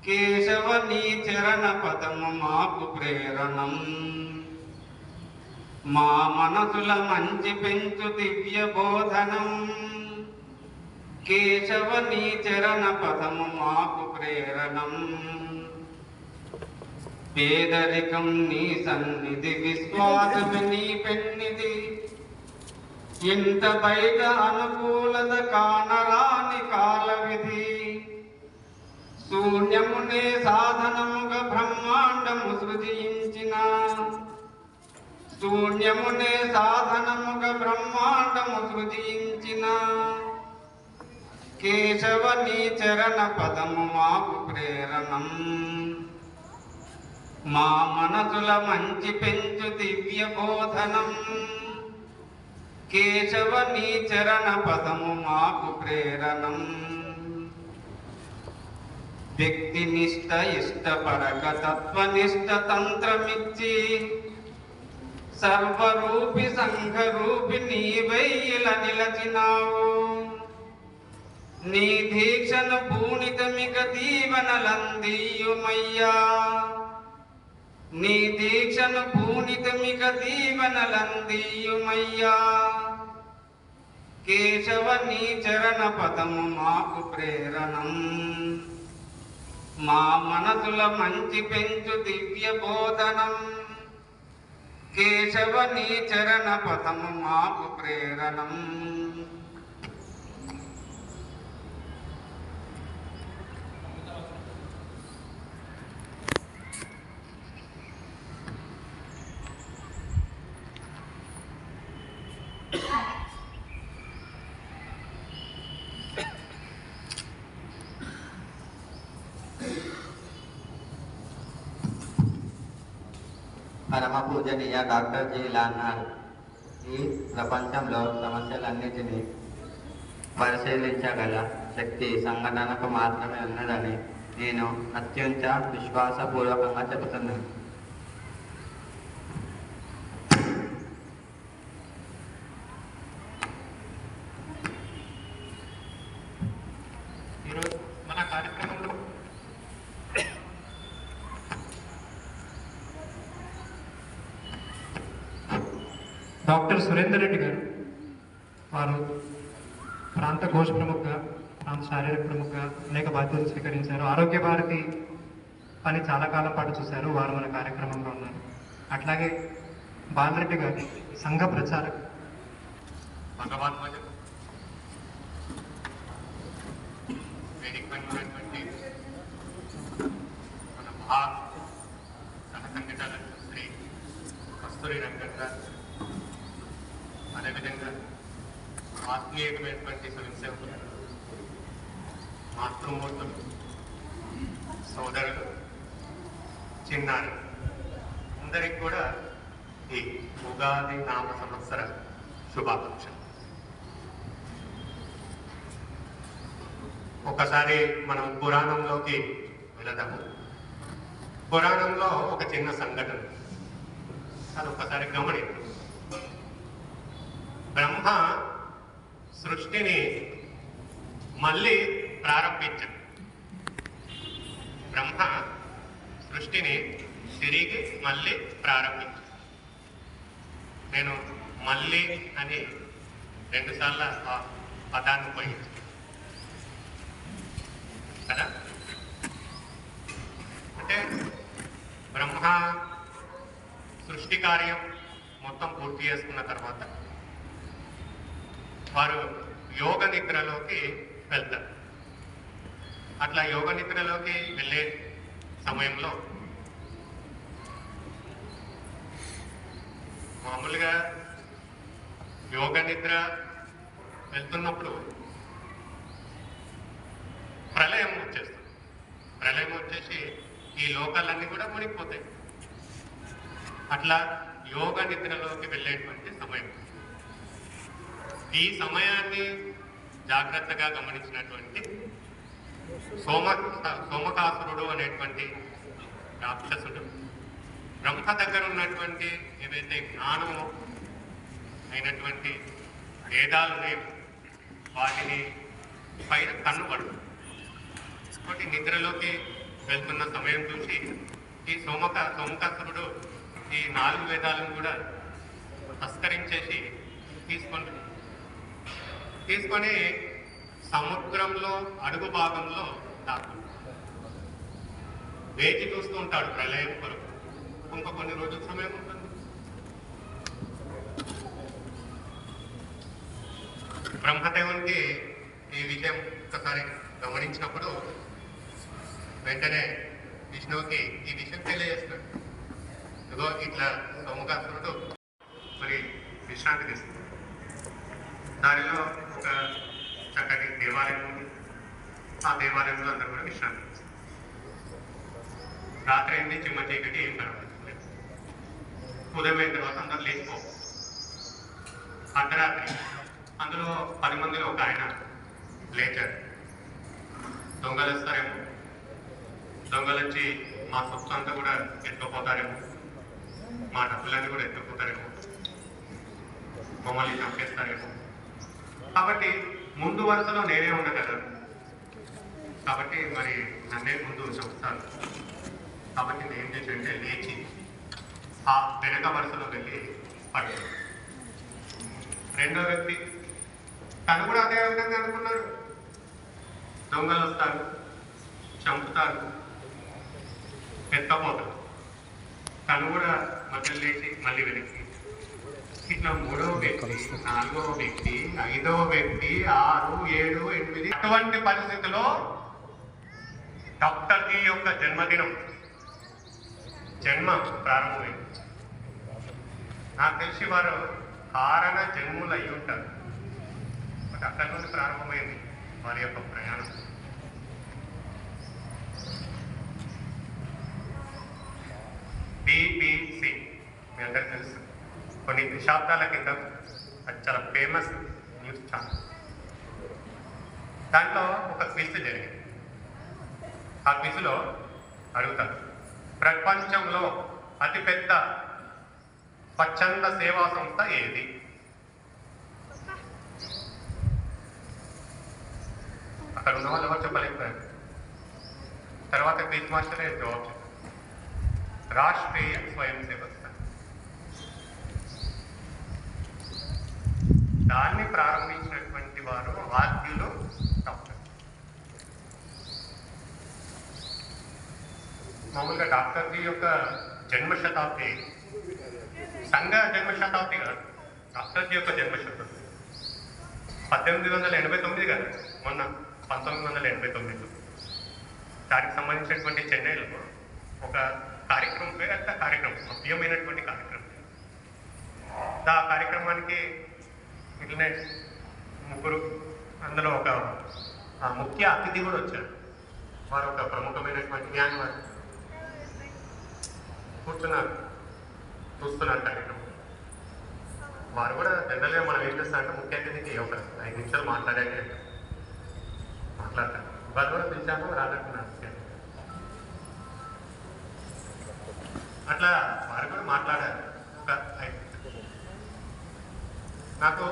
కేశవ నీ చరణ పదము మాకు ప్రేరణం. మా మనసుల మంచి పెంచు దివ్య బోధనం. కేశవ నీ చరణ పదము మాకు ప్రేరణం. పేదరికం నీ సన్నిధి, విశ్వాసము నీ పెన్నిధి. ఇంత బయట అనుకూలత కానరాని కాల విధి. శూన్యమునే సాధనముగా బ్రహ్మాండము సృజించిన. శూన్యమునే సాధనముగా బ్రహ్మాండము సృజించిన. కేశవ నీ చరణ పదము మాకు ప్రేరణం. మా మనసుల మంచి పెంచు దివ్య బోధనం. కేశవ నీ చరణ పదము మాకు ప్రేరణం. వ్యక్తినిష్ట ఇష్టపరక తత్వనిష్ట తంత్రమిచ్చి. సర్వరూపి సంఘరూపి నీవైల నిలచినావు. నీ దీక్షను పూనితమిక దీవెనలందియుమయ్యా. నీ దీక్షను పూనితమిక దీవెనలందియుమయ్యా. కేశవ నీ చరణ పదము మాకు ప్రేరణం. మా మనసుల మంచి పెంచు దివ్య బోధనం. కేశవ నీ చరణ పదము మాకు ప్రేరణం. పరమ పూజనీయ డాక్టర్ జి లాన్నార్ ఈ ప్రపంచంలో సమస్యలన్నిటినీ పరిశీలించగల శక్తి సంఘటనకు మాత్రమే ఉన్నదని నేను అత్యంత విశ్వాసపూర్వకంగా చెబుతున్నాను. ఈరోజు మన కార్యక్రమంలో డాక్టర్ సురేందర్ రెడ్డి గారు, వారు ప్రాంత ఘోష ప్రముఖగా, ప్రాంత శారీరక ప్రముఖగా అనేక బాధ్యతలు స్వీకరించారు. ఆరోగ్య భారతి పని చాలా కాలం పాటు చూశారు. వారు మన కార్యక్రమంలో ఉన్నారు. అట్లాగే బాలరెడ్డి గారు సంఘ ప్రచారక, భగవాన్ వేదికమైనటువంటి మన మహా సహసంఘటన శ్రీ కస్తూరి రంగన్ గారు, అదేవిధంగా ఆత్మీయమైనటువంటి స్వయం సేవకులు, మాతృమూర్తులు, సోదరులు, చిన్నారులు అందరికి కూడా ఈ ఉగాది నామ సంవత్సర శుభాకాంక్షలు. ఒకసారి మనం పురాణంలోకి వెళదాము. పురాణంలో ఒక చిన్న సంఘటన, అది ఒకసారి గమనిద్దాం. బ్రహ్మ సృష్టిని మళ్ళీ ప్రారంభించాడు. బ్రహ్మ సృష్టిని తిరిగి మళ్ళీ ప్రారంభించాడు. నేను మళ్ళీ అని 2 సార్లు ఆ పదాన్ని ఉపయోగించాను కదా. అంటే బ్రహ్మ సృష్టి కార్యం మొత్తం పూర్తి చేసుకున్న తర్వాత వారు యోగ నిద్రలోకి వెళ్తారు. అట్లా యోగ నిద్రలోకి వెళ్ళే సమయంలో మామూలుగా యోగ నిద్ర వెళ్తున్నప్పుడు ప్రళయం వచ్చేస్తుంది. ప్రళయం వచ్చేసి ఈ లోకాలన్నీ కూడా మునిగిపోతాయి. అట్లా యోగ నిద్రలోకి వెళ్ళేటువంటి సమయం. ఈ సమయాన్ని జాగ్రత్తగా గమనించినటువంటి సోమకాసురుడు అనేటువంటి రాక్షసుడు బ్రహ్మ దగ్గర ఉన్నటువంటి ఏవైతే జ్ఞానము అయినటువంటి వేదాలు లేవు వాటిని పైన కన్నుపడు. కాబట్టి నిద్రలోకి వెళ్తున్న సమయం చూసి ఈ సోమకాసురుడు ఈ 4 వేదాలను కూడా తస్కరించేసి తీసుకొని సముద్రంలో అడుగు భాగంలో వేచి చూస్తూ ఉంటాడు ప్రళయం కొరకు. ఇంకా కొన్ని రోజుల సమయం ఉంటుంది. బ్రహ్మదేవునికి ఈ విషయం ఒకసారి గమనించినప్పుడు వెంటనే విష్ణువుకి ఈ విషయం తెలియజేస్తాడు. ఇదిగో ఇట్లా సోమకాసురుడు మరి విశ్రాంతి తీసుకుంటాడు. దానిలో ఒక చక్కటి దేవాలయం ఉంది. ఆ దేవాలయంలో అందరూ కూడా విశ్రాంతి తీసుకుంటారు. రాత్రి అయింది, చిమ్మ చీకటి, ఏం కనబడలేదు. ఉదయం అయిన తర్వాత అందరూ లేచిపో. అర్ధరాత్రి అందులో 10 మందిలో ఒక ఆయన లేచారు. దొంగలు వస్తారేమో, దొంగలు వచ్చి మా సొత్తు అంతా కూడా ఎత్తుకుపోతారేమో, మా డబ్బులన్నీ కూడా ఎత్తుకుపోతారేమో, మమ్మల్ని చంపేస్తారేమో. కాబట్టి ముందు వరుసలో నేనే ఉన్నా కదా, కాబట్టి మరి నన్నే ముందు చంపుతాను. కాబట్టి నేను ఏం చేశానంటే లేచి ఆ వెనక వరుసలో వెళ్ళి పడ్డాడు. రెండో వ్యక్తి తను కూడా అదే విధంగా అనుకున్నాడు. దొంగలు వస్తారు, చంపుతారు, ఎత్తపోతారు. తను కూడా మధ్యలో లేచి మళ్ళీ వెనక్కి. ఇట్లా 3వ వ్యక్తి, 4వ వ్యక్తి, 5వ వ్యక్తి, 6, 7, 8. అటువంటి పరిస్థితిలో డాక్టర్ జీ యొక్క జన్మ ప్రారంభమైంది. నాకు తెలిసి వారు కారణ జన్ములు అయి ఉంటారు. బట్ అక్కడి నుండి ప్రారంభమైంది వారి యొక్క ప్రయాణం. BBC మీ అందరికీ తెలుసు. కొన్ని దశాబ్దాల కింద అది చాలా ఫేమస్ న్యూస్ ఛానల్. దాంట్లో ఒక క్విజ్ జరిగింది. ఆ క్విజ్లో అడుగుతారు, ప్రపంచంలో అతిపెద్ద స్వచ్ఛంద సేవా సంస్థ ఏది? అక్కడ ఉన్న వాళ్ళు ఎవరు చెప్పలేకపోయారు. తర్వాత క్విజ్ మాస్టరే జవాబు చెప్పారు, రాష్ట్రీయ స్వయం సేవక్ సంఘ్. దాన్ని ప్రారంభించినటువంటి వారు ఆద్యులు డాక్టర్. మామూలుగా డాక్టర్ జీ యొక్క జన్మ శతాబ్ది, సంఘ జన్మ శతాబ్ది కాదు, డాక్టర్ జీ యొక్క జన్మ శతాబ్ది 1889 కాదు, మొన్న 1989. దానికి సంబంధించినటువంటి చెన్నైలో ఒక కార్యక్రమం, పెద్ద కార్యక్రమం, ముఖ్యమైనటువంటి కార్యక్రమం. ఆ కార్యక్రమానికి ఇట్లనే 3, అందులో ఒక ముఖ్య అతిథి కూడా వచ్చారు. వారు ఒక ప్రముఖమైనటువంటి జ్ఞాని. వారు కూర్చున్నారు, చూస్తున్నారు కార్యక్రమం. వారు కూడా జనరల్గా మనం ఏం చేస్తారంటే ముఖ్య అతిథికి ఒక 5 నిమిషాలు మాట్లాడాలి మాట్లాడతారు. వాళ్ళు కూడా పిలిచాము, రానట్టున్నారు. అట్లా వారు కూడా మాట్లాడారు. ఒక 5 నాకు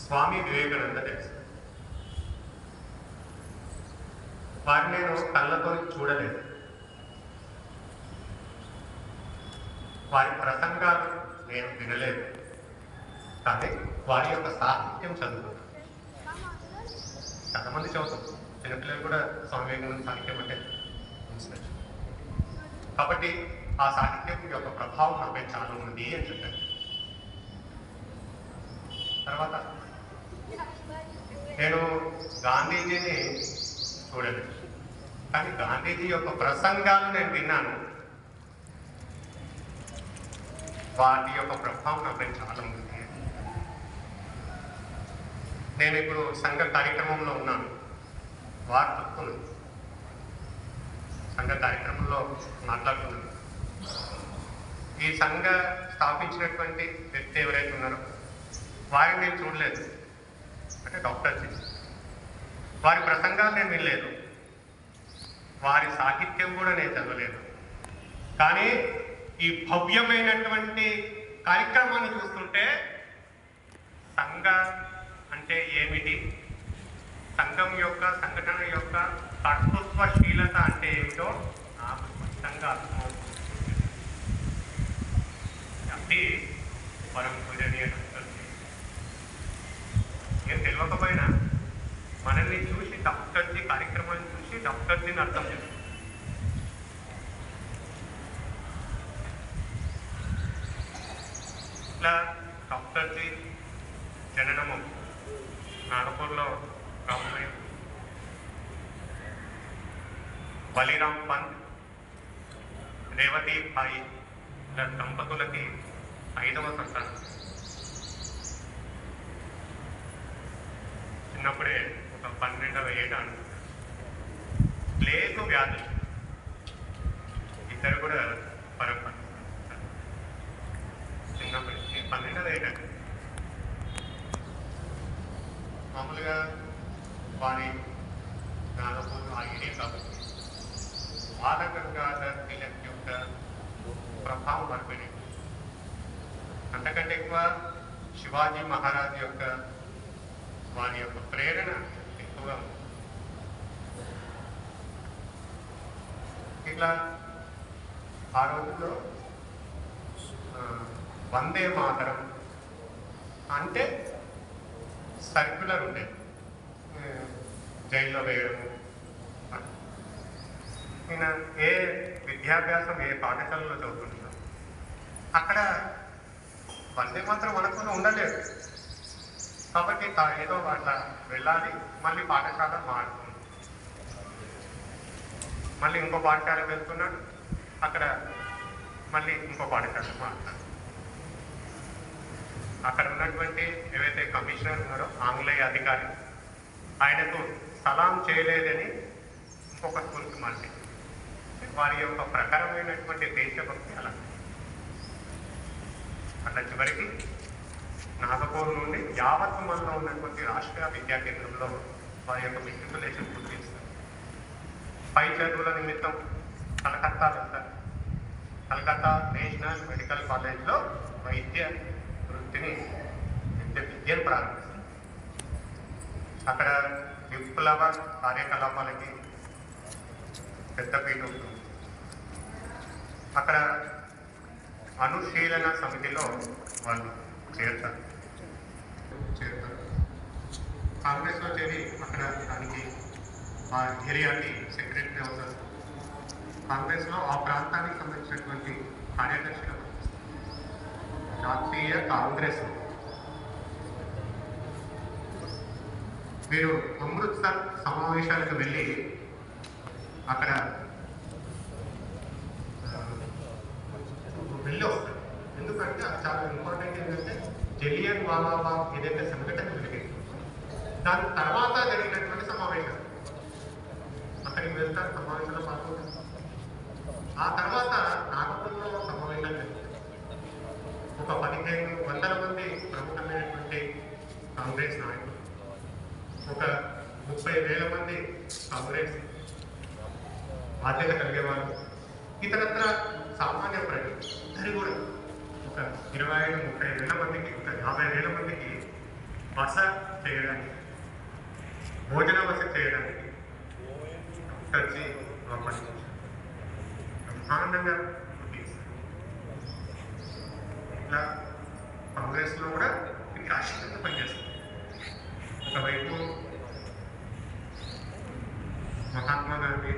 స్వామి వివేకానంద తెలుసు. వారిని నేను కళ్ళతో చూడలేదు. వారి ప్రసంగాలు నేను వినలేదు, కానీ వారి యొక్క సాహిత్యం చదువుతాను. చాలామంది చదువుతాం, చిన్నపిల్లలు కూడా స్వామి వివేకానంద సాహిత్యం అంటే ఇన్స్పిరేషన్. కాబట్టి ఆ సాహిత్యం యొక్క ప్రభావం నాపై చాలా ఉంది అని చెప్పాను. తర్వాత నేను గాంధీజీని చూడలేదు, కానీ గాంధీజీ యొక్క ప్రసంగాలు నేను విన్నాను. వాటి యొక్క ప్రభావం నాపై చాలా ఉంది. నేను ఇప్పుడు సంఘ కార్యక్రమంలో ఉన్నాను. వారు చెప్తున్నాను, సంఘ కార్యక్రమంలో మాట్లాడుతున్నాను. ఈ సంఘ స్థాపించినటువంటి వ్యక్తి ఎవరైతే ఉన్నారో వారిని నేను చూడలేదు, అంటే డాక్టర్ జీ. వారి ప్రసంగాలు నేను వినలేదు, వారి సాహిత్యం కూడా నేను చదవలేదు. కానీ ఈ భవ్యమైనటువంటి కార్యక్రమాన్ని చూస్తుంటే సంఘ అంటే ఏమిటి, సంఘం యొక్క సంఘటన యొక్క కర్తృత్వశీలత అంటే ఏమిటో నాకు స్పష్టంగా అర్థమవుతుంది. అది పరం పూజనీయ డాక్టర్ జీ. నేను తెలియకపోయినా మనల్ని చూసి డాక్టర్ జీ కార్యక్రమాన్ని చూసి డాక్టర్ జీని అర్థం చేస్తాం. ఇట్లా డాక్టర్ జీ జననము నాగపూర్లో రామయ్య బలిరామ్ పంత్ రేవతి బాయి దంపతులకి 5వ సంతానం. చిన్నప్పుడే ఒక 12వ ఏట ప్లేగు వ్యాధి, ఇద్దరు కూడా పరంపర చిన్నప్పుడు 12వ ఏట. మామూలుగా వారి నాగపూర్ ఆ ఏరియా కాబట్టి బాలగంగాధర్ తిలక్ యొక్క ప్రభావం పడిపోయింది. అంతకంటే ఎక్కువ శివాజీ మహారాజ్ యొక్క వారి యొక్క ప్రేరణ ఎక్కువగా ఉంది. ఇట్లా ఆ రోజుల్లో వందే మాతరం అంటే సర్క్యులర్ ఉండేది, జైల్లో వేయడము. నేను ఏ విద్యాభ్యాసం ఏ పాఠశాలలో చదువుకుంటున్నాను అక్కడ వందే మాత్రం అనుకుని ఉండలేదు కాబట్టి ఏదో అట్లా వెళ్ళాలి, మళ్ళీ పాఠశాల మారుతుంది, మళ్ళీ ఇంకో పాఠశాలకు వెళ్తున్నాడు, అక్కడ మళ్ళీ ఇంకో పాఠశాల మారుతాడు. అక్కడ ఉన్నటువంటి ఏవైతే కమిషనర్ ఉన్నారో ఆంగ్లేయ అధికారి ఆయనకు సలాం చేయలేదని ఇంకొక స్కూల్కి మార్చి వారి యొక్క ప్రకారమైనటువంటి దేశభక్తి అలా అట్లా చివరికి నాగపూర్ నుండి యావత్ మనలో ఉన్నటువంటి రాష్ట్రీయ విద్యా కేంద్రంలో వారి యొక్క మెట్రికులేషన్ పూర్తి చేస్తారు. పై చదువుల నిమిత్తం కలకత్తా వెళ్తారు. కలకత్తా నేషనల్ మెడికల్ కాలేజ్లో వైద్య వృత్తిని విద్యను ప్రారంభిస్తారు. అక్కడ విప్లవ కార్యకలాపాలకి పెద్దపీట ఉంటుంది. అక్కడ అనుశీలన సమితిలో వాళ్ళు చేరుతారు. కాంగ్రెస్లో చేరి అక్కడ దానికి ఆ ఏరియాకి సెక్రటరీ అవుతారు. కాంగ్రెస్లో ఆ ప్రాంతానికి సంబంధించినటువంటి కార్యదర్శిగా జాతీయ కాంగ్రెస్ మీరు అమృత్సర్ సమావేశాలకు వెళ్ళి అక్కడ వెళ్ళి వస్తారు. ఎందుకంటే అది చాలా ఇంపార్టెంట్. ఏంటంటే జలియన్ వాలాబాగ్ ఏదైతే సంఘటన జరిగింది దాని తర్వాత జరిగినటువంటి సమావేశాలు అక్కడికి వెళ్తారు, సమావేశంలో పాల్గొంటారు. ఆ తర్వాత నాగపూర్లో సమావేశాలు జరుగుతాయి. ఒక 1500 మంది ప్రముఖమైనటువంటి కాంగ్రెస్ నాయకులు, ఒక 30,000 మంది కాంగ్రెస్ బాధ్యత కలిగేవారు, ఇతరత్ర సామాన్య ప్రజలు ఇద్దరు కూడా ఒక 25-30,000 మందికి, ఒక 50,000 మందికి బస చేయడానికి, భోజన వసతి చేయడానికి వచ్చి బ్రహ్మాండంగా ఇట్లా కాంగ్రెస్లో కూడా రాష్ట్రీయంగా పనిచేస్తుంది. ఒకవైపు మహాత్మా గాంధీ,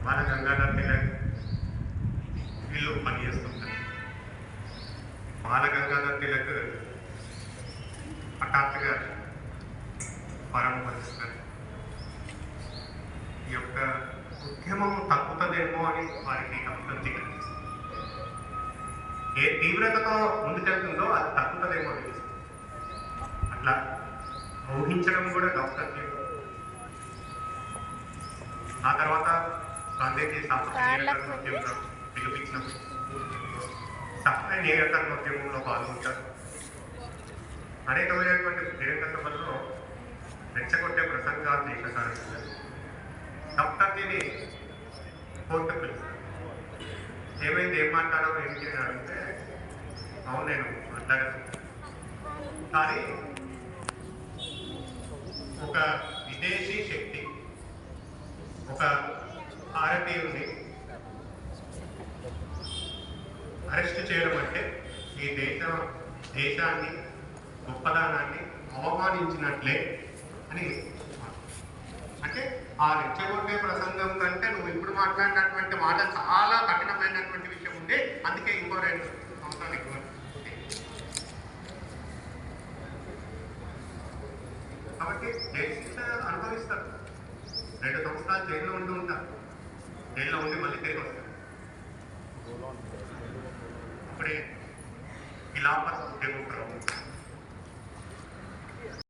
బాల గంగాధర్ తిలక్ వీళ్ళు పనిచేస్తుంటారు. బాల గంగాధర్ తిలక్ హఠాత్తుగా పరంపరిస్తారు. ఈ యొక్క ఉద్యమం తగ్గుతుందేమో అని వారికి అభివృద్ధి కలిగిస్తుంది. ఏ తీవ్రతతో ముందుకెళ్తుందో అది తగ్గుతుందేమో అనిపిస్తుంది. అట్లా ఊహించడం కూడా డాక్టర్ జీ. ఆ తర్వాత గాంధీజీ సాంప్రదాయకంగా పిలిపించినప్పుడు సాంప్రదాయకంగా పాల్గొంటారు. అనేకమైనటువంటి బహిరంగ సభల్లో రెచ్చగొట్టే ప్రసంగాలు చేశారు. డాక్టర్ జీని కోర్టుకు పిలుస్తారు. ఏమైంది, ఏం మాట్లాడాలో ఏంటి అని అడిగితే అవును నేను మాట్లాడాను, కానీ ఒక విదేశీ శక్తి, ఒక భారతీయుడిని అరెస్ట్ చేయడం అంటే ఈ దేశాన్ని గొప్పదానాన్ని అవమానించినట్లే అని. అంటే ఆ రెచ్చగొట్టే ప్రసంగం కంటే నువ్వు ఇప్పుడు మాట్లాడినటువంటి మాట చాలా కఠినమైనటువంటి విషయం ఉంది. అందుకే ఇంకో 2 సంవత్సరాలు ఎక్కువ. కాబట్టి జైలు శిక్ష అనుభవిస్తారు. 2 సంవత్సరాలు జైల్లో ఉంటూ ఉంటారు. జైల్లో ఉండి మళ్ళీ తిరిగి వస్తారు. అప్పుడే ఇలా ఉద్యోగం